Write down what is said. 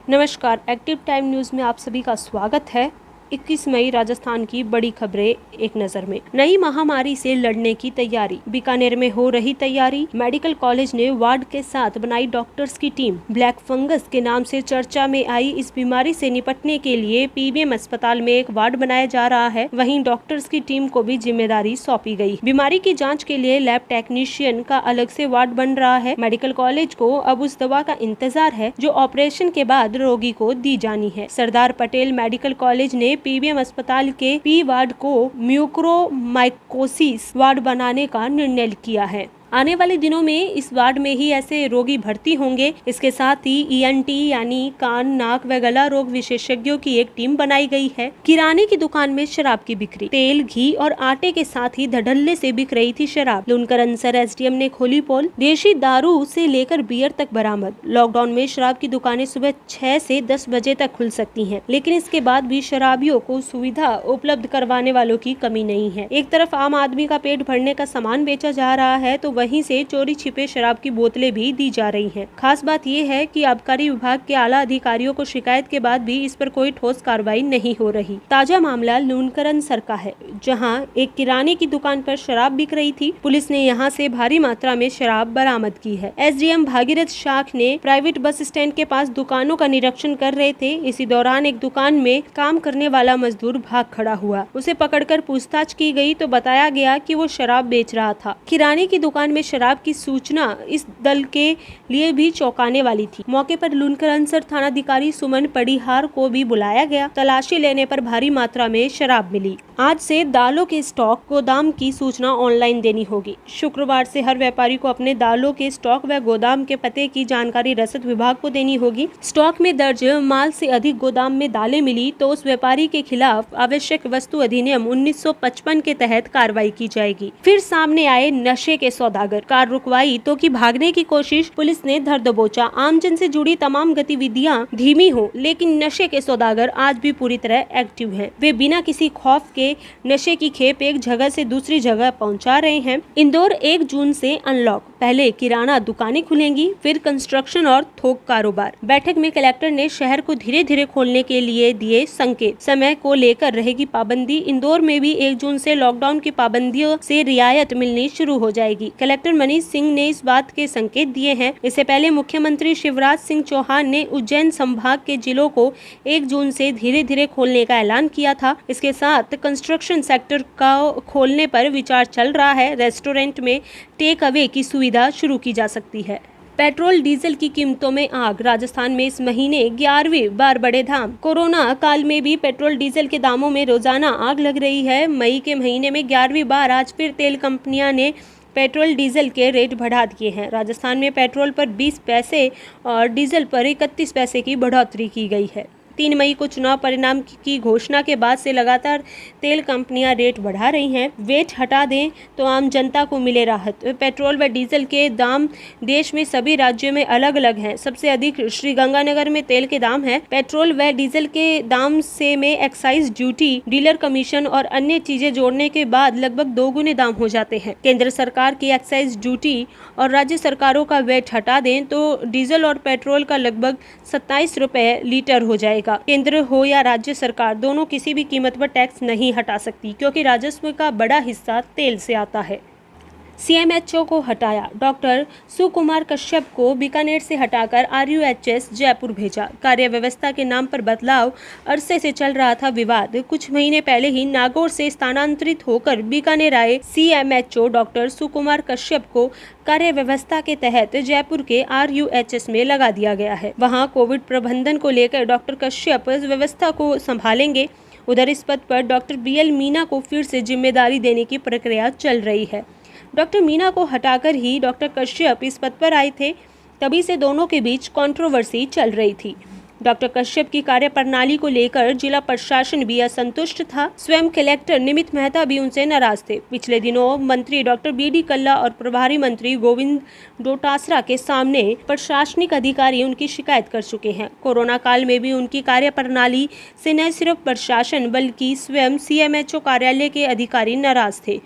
नमस्कार, active time news में आप सभी का स्वागत है। 21 मई राजस्थान की बड़ी खबरें एक नजर में। नई महामारी से लड़ने की तैयारी, बीकानेर में हो रही तैयारी। मेडिकल कॉलेज ने वार्ड के साथ बनाई डॉक्टर्स की टीम। ब्लैक फंगस के नाम से चर्चा में आई इस बीमारी से निपटने के लिए पीबीएम अस्पताल में एक वार्ड बनाया जा रहा है। वहीं डॉक्टर्स की टीम को भी जिम्मेदारी सौंपी गई। बीमारी की जाँच के लिए लैब टेक्नीशियन का अलग से वार्ड बन रहा है। मेडिकल कॉलेज को अब उस दवा का इंतजार है जो ऑपरेशन के बाद रोगी को दी जानी है। सरदार पटेल मेडिकल कॉलेज ने पीबीएम अस्पताल के पी वार्ड को म्यूकोरमाइकोसिस वार्ड बनाने का निर्णय किया है। आने वाले दिनों में इस वार्ड में ही ऐसे रोगी भर्ती होंगे। इसके साथ ही ईएनटी यानी कान, नाक व गला रोग विशेषज्ञों की एक टीम बनाई गई है। किराने की दुकान में शराब की बिक्री, तेल, घी और आटे के साथ ही धड़ल्ले से बिक रही थी शराब। लुनकरनसर एसडीएम ने खोली पोल। देशी दारू से लेकर बियर तक बरामद। लॉकडाउन में शराब की दुकानें सुबह 6 से 10 बजे तक खुल सकती हैं, लेकिन इसके बाद भी शराबियों को सुविधा उपलब्ध करवाने वालों की कमी नहीं है। एक तरफ आम आदमी का पेट भरने का सामान बेचा जा रहा है तो वहीं से चोरी छिपे शराब की बोतलें भी दी जा रही हैं। खास बात यह है कि आबकारी विभाग के आला अधिकारियों को शिकायत के बाद भी इस पर कोई ठोस कार्रवाई नहीं हो रही। ताजा मामला लूनकरनसर का है, जहां एक किराने की दुकान पर शराब बिक रही थी। पुलिस ने यहां से भारी मात्रा में शराब बरामद की है। एसडीएम भागीरथ शाख ने प्राइवेट बस स्टैंड के पास दुकानों का निरीक्षण कर रहे थे। इसी दौरान एक दुकान में काम करने वाला मजदूर भाग खड़ा हुआ। उसे पकड़कर पूछताछ की गई तो बताया गया कि वो शराब बेच रहा था। किराने की दुकान में शराब की सूचना इस दल के लिए भी चौंकाने वाली थी। मौके पर लूनकरनसर थानाधिकारी सुमन पड़ीहार को भी बुलाया गया। तलाशी लेने पर भारी मात्रा में शराब मिली। आज से दालों के स्टॉक गोदाम की सूचना ऑनलाइन देनी होगी। शुक्रवार से हर व्यापारी को अपने दालों के स्टॉक व गोदाम के पते की जानकारी रसद विभाग को देनी होगी। स्टॉक में दर्ज माल से अधिक गोदाम में दालें मिली तो उस व्यापारी के खिलाफ आवश्यक वस्तु अधिनियम 1955 के तहत कार्रवाई की जाएगी। फिर सामने आए नशे के सौदागर, कार रुकवाई तो की भागने की कोशिश। पुलिस ने धर दबोचा। आमजन से जुड़ी तमाम गतिविधियां धीमी हो, लेकिन नशे के सौदागर आज भी पूरी तरह एक्टिव हैं। वे बिना किसी खौफ के नशे की खेप एक जगह से दूसरी जगह पहुंचा रहे हैं। इंदौर 1 जून से अनलॉक। पहले किराना दुकानें खुलेंगी, फिर कंस्ट्रक्शन और थोक कारोबार। बैठक में कलेक्टर ने शहर को धीरे धीरे खोलने के लिए दिए संकेत। समय को लेकर रहेगी पाबंदी। इंदौर में भी 1 जून से लॉकडाउन की पाबंदियों से रियायत मिलनी शुरू हो जाएगी। कलेक्टर मनीष सिंह ने इस बात के संकेत दिए हैं। इससे पहले मुख्यमंत्री शिवराज सिंह चौहान ने उज्जैन संभाग के जिलों को 1 जून से धीरे धीरे खोलने का ऐलान किया था। इसके साथ कंस्ट्रक्शन सेक्टर का खोलने पर विचार चल रहा है। रेस्टोरेंट में टेक अवे की सुविधा शुरू की जा सकती है। पेट्रोल डीजल की कीमतों में आग। राजस्थान में इस महीने 11वीं बार बढ़े दाम। कोरोना काल में भी पेट्रोल डीजल के दामों में रोजाना आग लग रही है। मई के महीने में 11वीं बार आज फिर तेल कंपनियां ने पेट्रोल डीजल के रेट बढ़ा दिए हैं। राजस्थान में पेट्रोल पर 20 पैसे और डीजल पर 31 पैसे की बढ़ोतरी की गई है। 3 मई को चुनाव परिणाम की घोषणा के बाद से लगातार तेल कंपनियां रेट बढ़ा रही हैं। वेट हटा दें तो आम जनता को मिले राहत। पेट्रोल व डीजल के दाम देश में सभी राज्यों में अलग अलग हैं। सबसे अधिक श्रीगंगानगर में तेल के दाम है। पेट्रोल व डीजल के दाम से में एक्साइज ड्यूटी, डीलर कमीशन और अन्य चीजें जोड़ने के बाद लगभग 2 गुने दाम हो जाते हैं। केंद्र सरकार की एक्साइज ड्यूटी और राज्य सरकारों का वेट हटा दें तो डीजल और पेट्रोल का लगभग 27 रुपए लीटर हो जाएगा। केंद्र हो या राज्य सरकार, दोनों किसी भी कीमत पर टैक्स नहीं हटा सकती, क्योंकि राजस्व का बड़ा हिस्सा तेल से आता है। सीएमएचओ को हटाया। डॉक्टर सुकुमार कश्यप को बीकानेर से हटाकर आरयूएचएस जयपुर भेजा। कार्य व्यवस्था के नाम पर बदलाव। अरसे से चल रहा था विवाद। कुछ महीने पहले ही नागौर से स्थानांतरित होकर बीकानेर आए सीएमएचओ डॉक्टर सुकुमार कश्यप को कार्य व्यवस्था के तहत जयपुर के आरयूएचएस में लगा दिया गया है। वहां कोविड प्रबंधन को लेकर डॉक्टर कश्यप व्यवस्था को संभालेंगे। उधर इस पद पर डॉक्टर बीएल मीना को फिर से जिम्मेदारी देने की प्रक्रिया चल रही है। डॉक्टर मीना को हटाकर ही डॉक्टर कश्यप इस पद पर आए थे। तभी से दोनों के बीच कंट्रोवर्सी चल रही थी। डॉक्टर कश्यप की कार्यप्रणाली को लेकर जिला प्रशासन भी असंतुष्ट था। स्वयं कलेक्टर निमित मेहता भी उनसे नाराज थे। पिछले दिनों मंत्री डॉक्टर बीडी कल्ला और प्रभारी मंत्री गोविंद डोटासरा के सामने प्रशासनिक अधिकारी उनकी शिकायत कर चुके हैं। कोरोना काल में भी उनकी कार्यप्रणाली से न सिर्फ प्रशासन बल्कि स्वयं सीएमएचओ कार्यालय के अधिकारी नाराज थे।